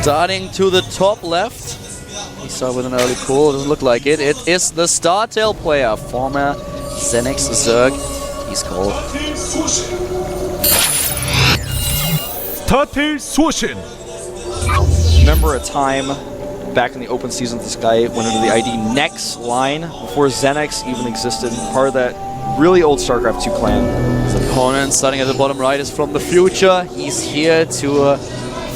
Starting to the top left. He started with an early pull. Doesn't look like it. It is the StarTale player, former Xenex Zerg. He's called. StarTale SuHoSin. Remember a time back in the open season this guy went under the ID Nex line before Xenex even existed. Part of that really old StarCraft 2 clan. His opponent starting at the bottom right is from the future. He's here to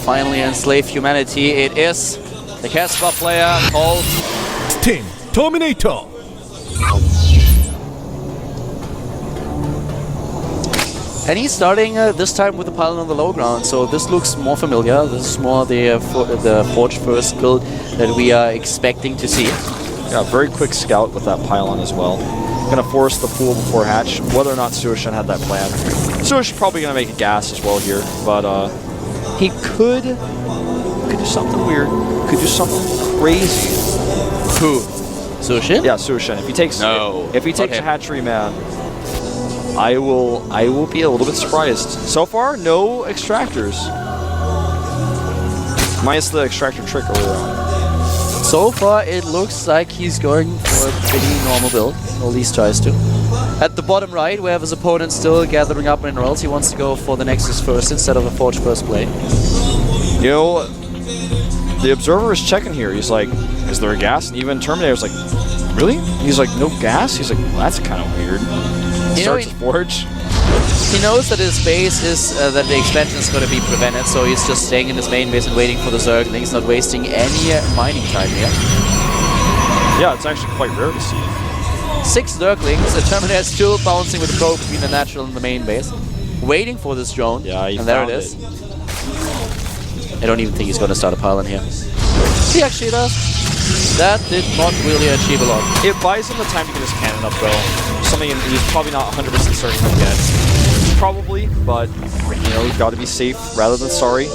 finally enslave humanity. It is the Casper player called Terminator. And he's starting this time with the pylon on the low ground, so this looks more familiar. This is more the Forge First build that we are expecting to see. Yeah, very quick scout with that pylon as well. Gonna force the pool before hatch, whether or not SuHoSin had that plan. SuHoSin probably gonna make a gas as well here, but he could do something weird. Could do something crazy. Who? SuHoSin? Yeah, SuHoSin. If he takes a hatchery man, I will be a little bit surprised. So far, no extractors. Minus the extractor trick earlier on. So far, it looks like he's going for a pretty normal build. At least tries to. At the bottom right, we have his opponent still gathering up minerals. He wants to go for the Nexus first instead of a Forge first play. You know, the observer is checking here. He's like, is there a gas? And even Terminator's like, really? He's like, no gas? He's like, well, that's kind of weird. Starts a Forge. He knows that his base is, that the expansion is going to be prevented, so he's just staying in his main base and waiting for the Zerglings, not wasting any mining time here. Yeah, it's actually quite rare to see. 6 Zerglings, the Terminator is still bouncing with the probe between the natural and the main base, waiting for this drone, and there it is. I don't even think he's going to start a pylon here. He actually does. That did not really achieve a lot. It buys him the time to get his cannon up, though. Something he's probably not 100% certain of yet. Probably, but you know, we've got to be safe rather than sorry.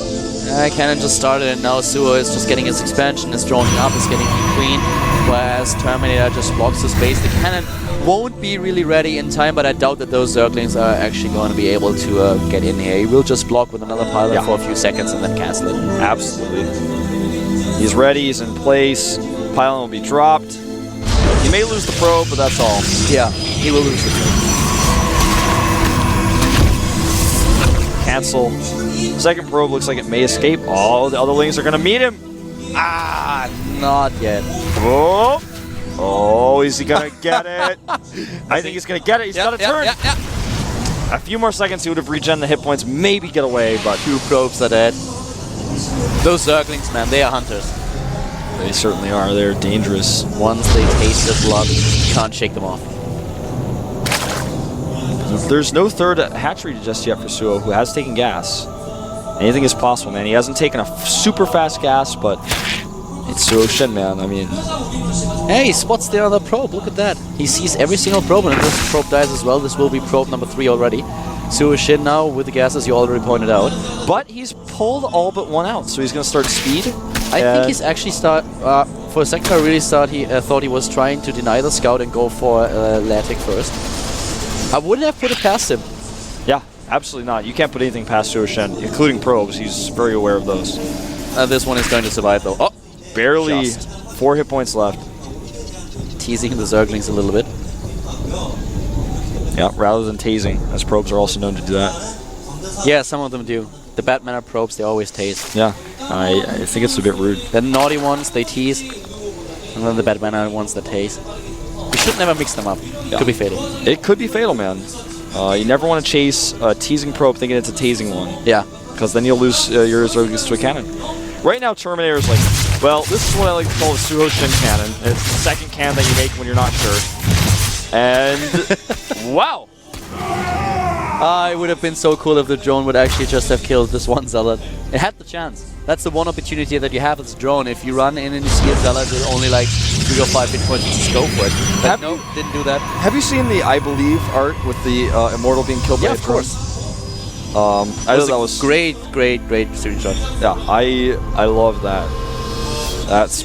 Cannon just started, and now Suho is just getting his expansion, is droning up, is getting the queen, whereas Terminator just blocks his base. The cannon won't be really ready in time, but I doubt that those Zerglings are actually going to be able to get in here. He will just block with another pylon for a few seconds and then cancel it. Absolutely. He's ready, he's in place. Pylon will be dropped. He may lose the probe, but that's all. Yeah, he will lose the probe. Cancel. Second probe looks like it may escape. Oh, the other lings are going to meet him. Ah, not yet. Oh, oh, is he going to get it? I think he's going to get it. He's got a turn. A few more seconds, he would have regen the hit points, maybe get away, but 2 probes are dead. Those Zerglings, man, they are hunters. They certainly are. They're dangerous. Once they taste the blood, you can't shake them off. There's no third hatchery just yet for Suho, who has taken gas. Anything is possible, man. He hasn't taken a super fast gas, but it's SuHoSin, man. I mean... Hey, he spots the other probe. Look at that. He sees every single probe, and if this probe dies as well, this will be probe number 3 already. SuHoSin now with the gas, as you already pointed out. But he's pulled all but one out, so he's going to start speed. I think he's actually for a second I really thought he was trying to deny the scout and go for Latic first. I wouldn't have put it past him. Yeah, absolutely not. You can't put anything past SuHoSin, including probes. He's very aware of those. This one is going to survive though. Oh, barely. 4 hit points left. Teasing the Zerglings a little bit. Yeah, rather than tasing, as probes are also known to do that. Yeah, some of them do. The bad manner probes, they always tase. Yeah, I think it's a bit rude. The naughty ones, they tease, and then the bad manner ones that tase. You should never mix them up. Yeah. Could be fatal. It could be fatal, man. You never want to chase a teasing probe thinking it's a tasing one. Yeah. Because then you'll lose your Zerglings to a cannon. Right now, Terminator is like, well, this is what I like to call a SuHoSin cannon. It's the second cannon that you make when you're not sure. And, wow! It would have been so cool if the drone would actually just have killed this one zealot. It had the chance. That's the one opportunity that you have as a drone. If you run in and you see a zealot with only like 3 or 5 hit points, just go for it. But no, didn't do that. Have you seen the I Believe art with the Immortal being killed by a drone? Yeah, of course. I thought that was great screenshot. Yeah, I love that.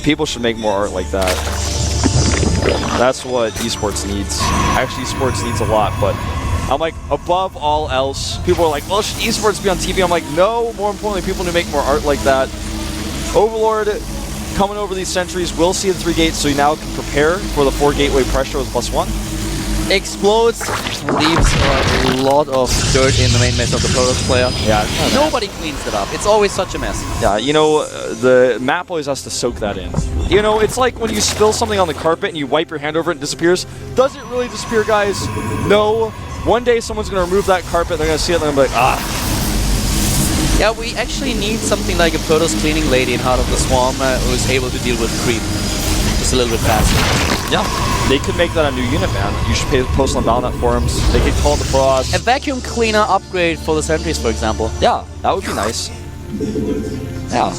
People should make more art like that. That's what esports needs. Actually, esports needs a lot, but I'm like, above all else, people are like, well, should esports be on TV? I'm like, no, more importantly, people need to make more art like that. Overlord coming over these sentries will see the 3 gates, so you now can prepare for the 4 gateway pressure with +1. Explodes, leaves a lot of dirt in the main mess of the Protoss player. Yeah. Nobody cleans it up. It's always such a mess. Yeah, you know, the map always has to soak that in. You know, it's like when you spill something on the carpet and you wipe your hand over it and it disappears. Does it really disappear, guys? No. One day someone's going to remove that carpet, they're going to see it, and they're going to be like, ah. Yeah, we actually need something like a Protoss cleaning lady in Heart of the Swarm who's able to deal with creep just a little bit faster. Yeah, they could make that a new unit, man. You should post on Battle.net forums. They could call it the Frost. A vacuum cleaner upgrade for the sentries, for example. Yeah, that would be nice. Yeah.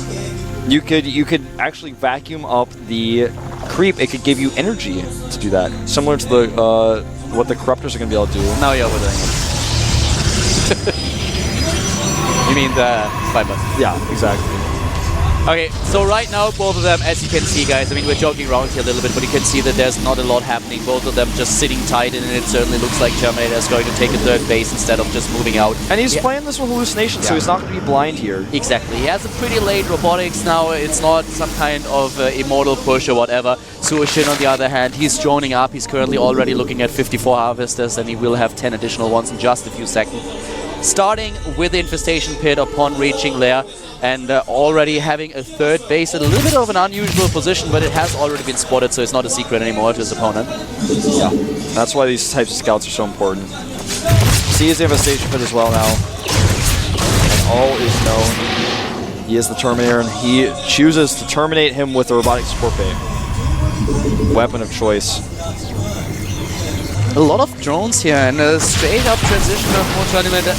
You could actually vacuum up the creep. It could give you energy to do that. Similar to the what the corruptors are going to be able to do. Now you're overdoing it. You mean the spy bus? Yeah, exactly. Okay, so right now, both of them, as you can see, guys, I mean, we're joking around here a little bit, but you can see that there's not a lot happening. Both of them just sitting tight, and it certainly looks like Terminator is going to take a 3rd base instead of just moving out. And he's playing this with hallucinations, so he's not going to be blind here. Exactly. He has a pretty late robotics now. It's not some kind of immortal push or whatever. SuHoSin, on the other hand, he's droning up. He's currently already looking at 54 harvesters, and he will have 10 additional ones in just a few seconds. Starting with the infestation pit upon reaching there, and already having a 3rd base in a little bit of an unusual position, but it has already been spotted, so it's not a secret anymore to his opponent. Yeah, that's why these types of scouts are so important. Sees the infestation pit as well now, and all is known. He is the Terminator, and he chooses to terminate him with the robotic support bay. Weapon of choice. A lot of drones here, and a straight up transition for Terminator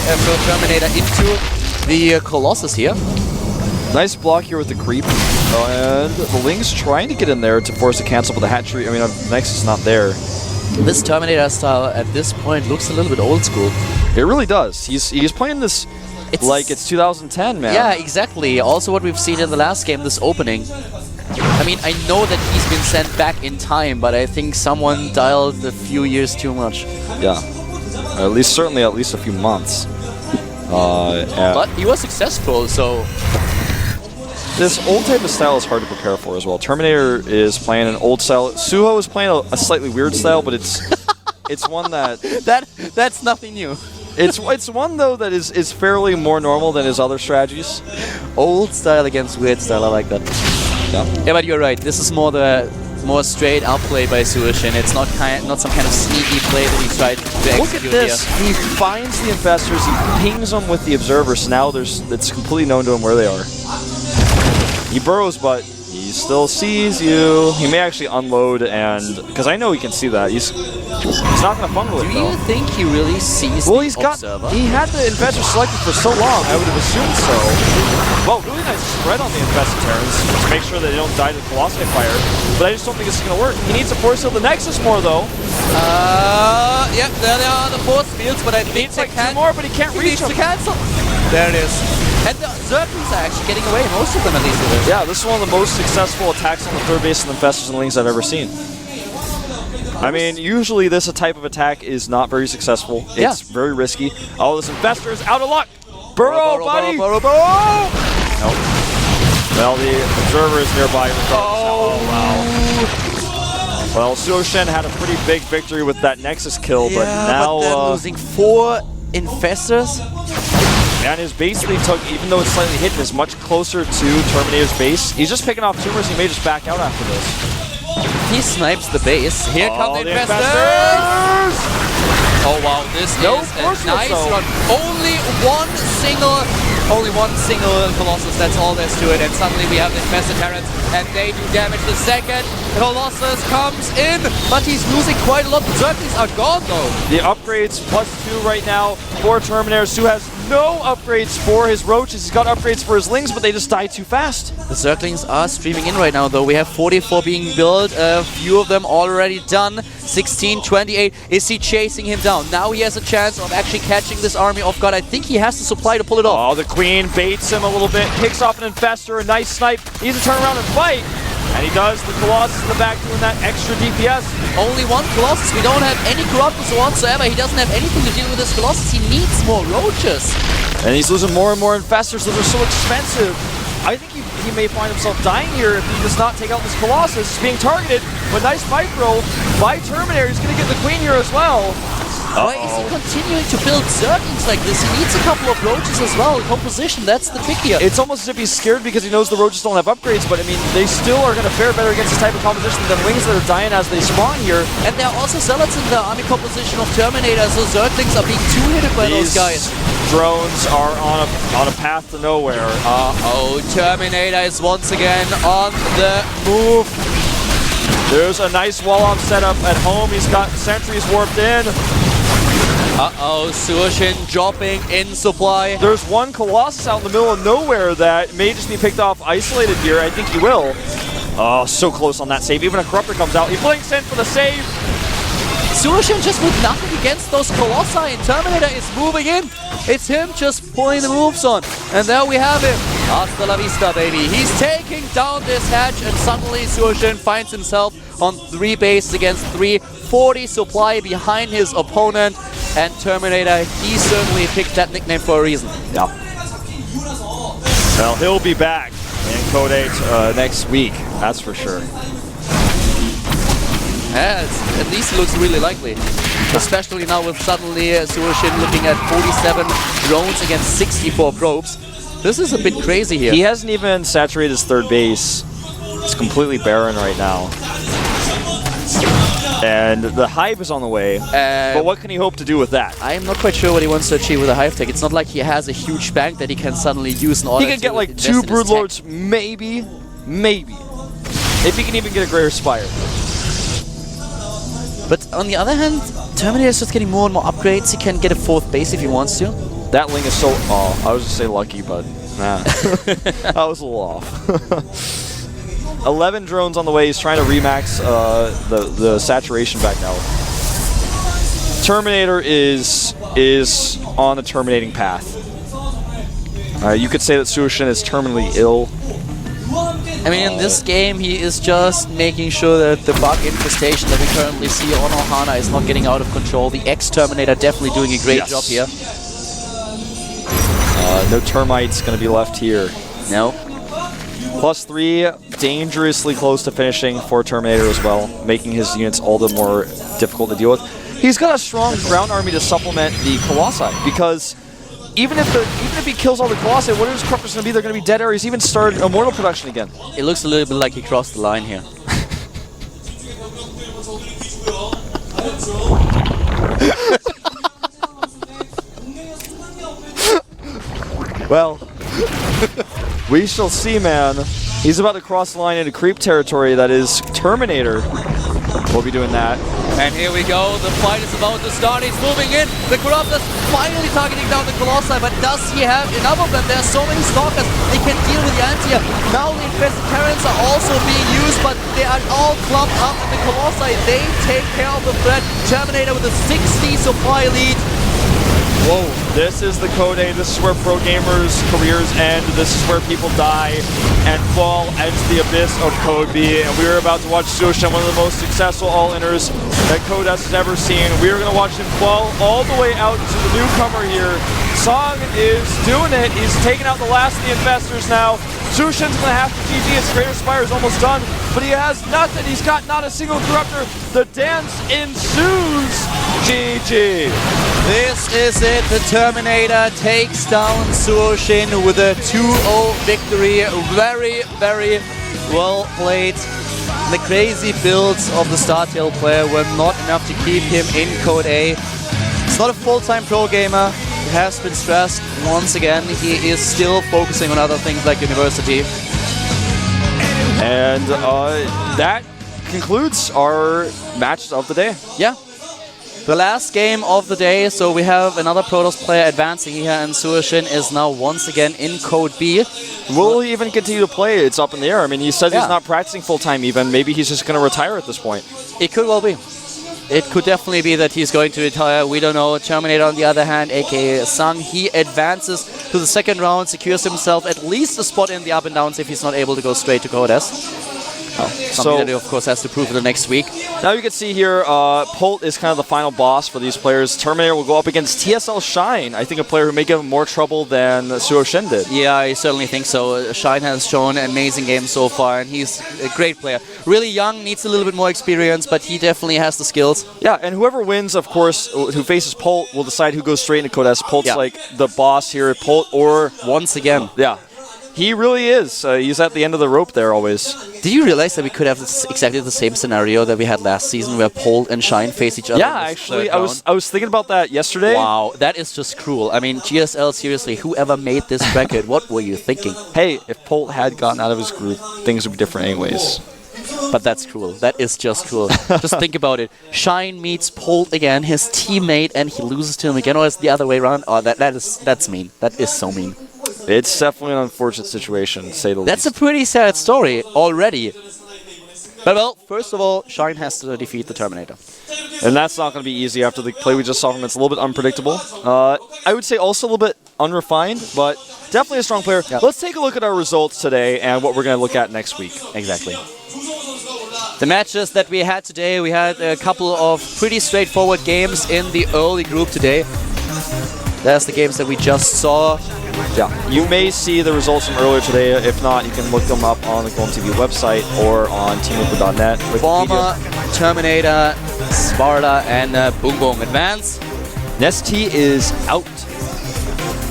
into the Colossus here. Nice block here with the creep, and the Ling's trying to get in there to force a cancel, but the hatchery, I mean, Nexus is not there. This Terminator style at this point looks a little bit old school. It really does. He's playing this like it's 2010, man. Yeah, exactly. Also what we've seen in the last game, this opening. I mean, I know that he's been sent back in time, but I think someone dialed a few years too much. Yeah. Certainly at least a few months. But he was successful, so... This old type of style is hard to prepare for as well. Terminator is playing an old style. Suho is playing a slightly weird style, but it's one that... That's nothing new. It's one, though, that is fairly more normal than his other strategies. Old style against weird style, I like that. Yeah, but you're right. This is more straight outplay by SuHoSin. It's not some kind of sneaky play that he tried to execute. Look at this. Here. He finds the infestors. He pings them with the observers. So now it's completely known to him where they are. He burrows, but he still sees you. He may actually unload, and because I know he can see that, he's not going to fumble it. Do you think he really sees? Well, he had the infestor selected for so long. I would have assumed so. Well, really nice spread on the infested Terrans to make sure that they don't die to the Colossi fire. But I just don't think this is going to work. He needs to force heal the Nexus more, though. Yep, there they are, the force fields, but I think it's like 2 more, but he can't reach them. To cancel. There it is. And the Zerglings are actually getting away, most of them at least. Yeah, this is one of the most successful attacks on the 3rd base of the Infestors and Lings I've ever seen. I mean, usually this type of attack is not very successful. It's very risky. Oh, this Infestor is out of luck. Burrow, buddy! Burrow. Nope. Well, the Observer is nearby. Oh, wow. Well, SuHoSin had a pretty big victory with that Nexus kill, but now... but then losing 4 Infestors? And his base that he took, even though it's slightly hidden, is much closer to Terminator's base. He's just picking off tumors. He may just back out after this. He snipes the base. Here come the Infestors! Oh wow, this is a nice run. Only one single Colossus, that's all there's to it. And suddenly we have the Infested Terrans, and they do damage the second. Colossus comes in, but he's losing quite a lot. The Zerglings are gone though. The upgrades +2 right now for Terminator. Su has no upgrades for his Roaches. He's got upgrades for his Lings, but they just die too fast. The Zerglings are streaming in right now though. We have 44 being built, a few of them already done. 16, 28. Is he chasing him down? Now he has a chance of actually catching this army off guard. I think he has the supply to pull it off. Oh, the Queen baits him a little bit, picks off an Infestor, a nice snipe. He needs to turn around and fight. And he does. The Colossus in the back doing that extra DPS. Only one Colossus. We don't have any Corruptors whatsoever. He doesn't have anything to deal with this Colossus. He needs more Roaches. And he's losing more and more Infestors. Those are so expensive. I think he may find himself dying here if he does not take out this Colossus. He's being targeted, but nice micro by Terminator. He's going to get the Queen here as well. Why is he continuing to build Zerglings like this? He needs a couple of Roaches as well. Composition, that's the trick here. It's almost as if he's scared because he knows the Roaches don't have upgrades, but I mean, they still are going to fare better against this type of composition than Wings that are dying as they spawn here. And there are also Zealots in the army composition of Terminator, so Zerglings are being two-hitted by those guys. Drones are on a path to nowhere. Uh-oh, Terminator is once again on the move. There's a nice wall-off setup at home. He's got sentries warped in. Uh-oh, SuHoSin dropping in supply. There's one Colossus out in the middle of nowhere that may just be picked off isolated here. I think he will. Oh, so close on that save. Even a Corruptor comes out. He blinks in for the save. SuHoSin just with nothing against those Colossi, and Terminator is moving in. It's him just pulling the moves on. And there we have him. Hasta la vista, baby. He's taking down this hatch, and suddenly SuHoSin finds himself on 3 bases against 3. 40 supply behind his opponent, and Terminator, he certainly picked that nickname for a reason. Yeah. Well, he'll be back in Code 8 next week, that's for sure. Yeah, at least it looks really likely. Especially now with suddenly SuHoSin looking at 47 drones against 64 probes. This is a bit crazy here. He hasn't even saturated his 3rd base. It's completely barren right now. And the Hive is on the way, but what can he hope to do with that? I'm not quite sure what he wants to achieve with a Hive Tech. It's not like he has a huge bank that he can suddenly use in order to He can get like 2 Broodlords, maybe. If he can even get a Greater Spire. But on the other hand, Terminator is just getting more and more upgrades. He can get a 4th base if he wants to. That Ling is so... Oh, I was going to say lucky, but nah. I was a little off. 11 drones on the way. He's trying to remax the saturation back now. Terminator is on a terminating path. You could say that SuHoSin is terminally ill. I mean, in this game, he is just making sure that the bug infestation that we currently see on Ohana is not getting out of control. The X-Terminator definitely doing a great job here. No termites going to be left here. No. +3, dangerously close to finishing for Terminator as well, making his units all the more difficult to deal with. He's got a strong ground army to supplement the Colossi, because even if he kills all the Colossi, what are his corpus going to be? They're going to be dead, or he's even started Immortal production again. It looks a little bit like he crossed the line here. Well, we shall see, man. He's about to cross the line into creep territory. That is Terminator. We'll be doing that. And here we go. The fight is about to start. He's moving in. The Corruptor's finally targeting down the Colossi, but does he have enough of them? There are so many Stalkers. They can deal with the Antia. Now the infested Karens are also being used, but they are all clumped up in the Colossi. They take care of the threat. Terminator with a 60 supply lead. Whoa, this is the Code 8. This is where pro gamers' careers end. This is where people die and fall into the abyss of Code B. And we are about to watch SuHoSin, one of the most successful all-inners that Code S has ever seen. We are going to watch him fall all the way out to the newcomer here. Song is doing it. He's taking out the last of the infestors now. SuHoSin's going to have to GG. His Greater Spire is almost done, but he has nothing. He's got not a single Corruptor. The dance ensues. GG. This is it. The Terminator takes down SuHoSin with a 2-0 victory. Very, very well played. The crazy builds of the StarTale player were not enough to keep him in Code A. He's not a full-time pro gamer. He has been stressed once again. He is still focusing on other things like university. And that concludes our matches of the day. Yeah. The last game of the day, so we have another Protoss player advancing here, and SuHoSin is now once again in Code B. Will he even continue to play? It's up in the air. I mean, he says he's not practicing full-time even. Maybe he's just going to retire at this point. It could well be. It could definitely be that he's going to retire. We don't know. Terminator, on the other hand, aka Sung, he advances to the second round, secures himself at least a spot in the up and downs if he's not able to go straight to Code S. Something that he, of course, has to prove in the next week. Now you can see here, Polt is kind of the final boss for these players. Terminator will go up against TSL Shine. I think a player who may give him more trouble than SuHoSin did. Yeah, I certainly think so. Shine has shown an amazing game so far, and he's a great player. Really young, needs a little bit more experience, but he definitely has the skills. Yeah, and whoever wins, of course, who faces Polt will decide who goes straight into Codes. Polt's like the boss here. Polt or... Once again. Yeah. He really is. He's at the end of the rope there always. Did you realize that we could have exactly the same scenario that we had last season where Polt and Shine face each other? Yeah, actually, I was thinking about that yesterday. Wow, that is just cruel. I mean, GSL, seriously, whoever made this bracket, what were you thinking? Hey, if Polt had gotten out of his group, things would be different anyways. But that's cruel. That is just cruel. Just think about it. Shine meets Polt again, his teammate, and he loses to him again, or it's the other way around. Oh, that's mean. That is so mean. It's definitely an unfortunate situation, to say the least. That's a pretty sad story already. But well, first of all, Shine has to defeat the Terminator. And that's not going to be easy after the play we just saw from him. It's a little bit unpredictable. I would say also a little bit unrefined, but definitely a strong player. Yep. Let's take a look at our results today and what we're going to look at next week. Exactly. The matches that we had today, we had a couple of pretty straightforward games in the early group today. That's the games that we just saw. Yeah, you may see the results from earlier today. If not, you can look them up on the GOMTV website or on teamwhipper.net. Bomber, Terminator, Sparta, and Boom Boom Advance. Nesty is out.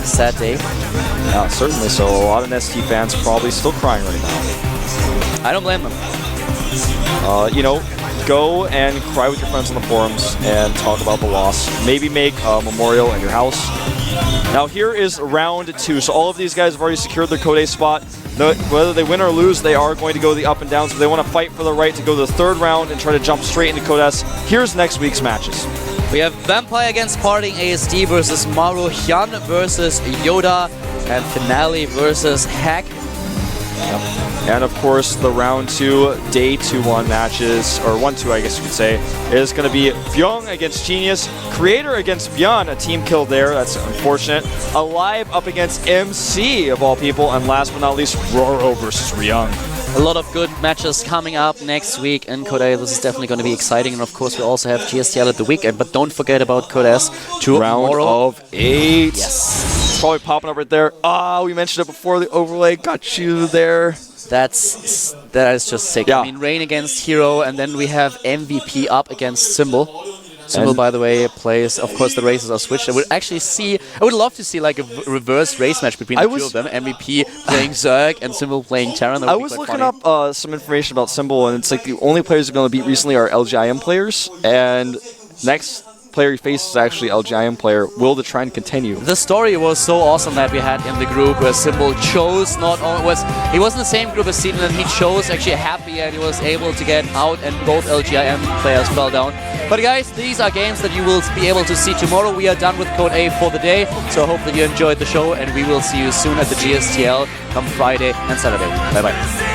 Sad day. Yeah, certainly so. A lot of Nesty fans probably still crying right now. I don't blame them. You know, go and cry with your friends on the forums and talk about the loss. Maybe make a memorial in your house. Now here is round 2. So all of these guys have already secured their Code A spot. Whether they win or lose, they are going to go the up and downs. So they want to fight for the right to go to the 3rd round and try to jump straight into Code S. Here's next week's matches. We have Vampire against Parting ASD versus Maru Hyun versus Yoda, and Finale versus Hack. Yep. And of course, the round 2, day 2-1 matches, or 1-2 I guess you could say, is going to be Byung against Genius, Creator against Byeon, a team kill there, that's unfortunate. Alive up against MC of all people, and last but not least, Roro versus Ryung. A lot of good matches coming up next week in Code A. This is definitely going to be exciting, and of course we also have GSL at the weekend, but don't forget about Code S tomorrow. Round of 8. Yes. Probably popping up right there. Ah, we mentioned it before, the overlay got you there. That is just sick. Yeah. I mean, Rain against Hero, and then we have MVP up against Symbol. Symbol, by the way, plays. Of course, the races are switched. I would love to see like a reverse race match between the two of them. MVP playing Zerg and Symbol playing Terran. I was looking up some information about Symbol, and it's like the only players who are going to beat recently are LGIM players, and next player he faces is actually LGIM player. Will the trend continue? The story was so awesome that we had in the group where Symbol chose he was in the same group as Seaton, and he chose actually happy, and he was able to get out, and both LGIM players fell down. But guys, these are games that you will be able to see tomorrow. We are done with Code A for the day, so I hope that you enjoyed the show, and we will see you soon at the GSTL come Friday and Saturday. Bye bye.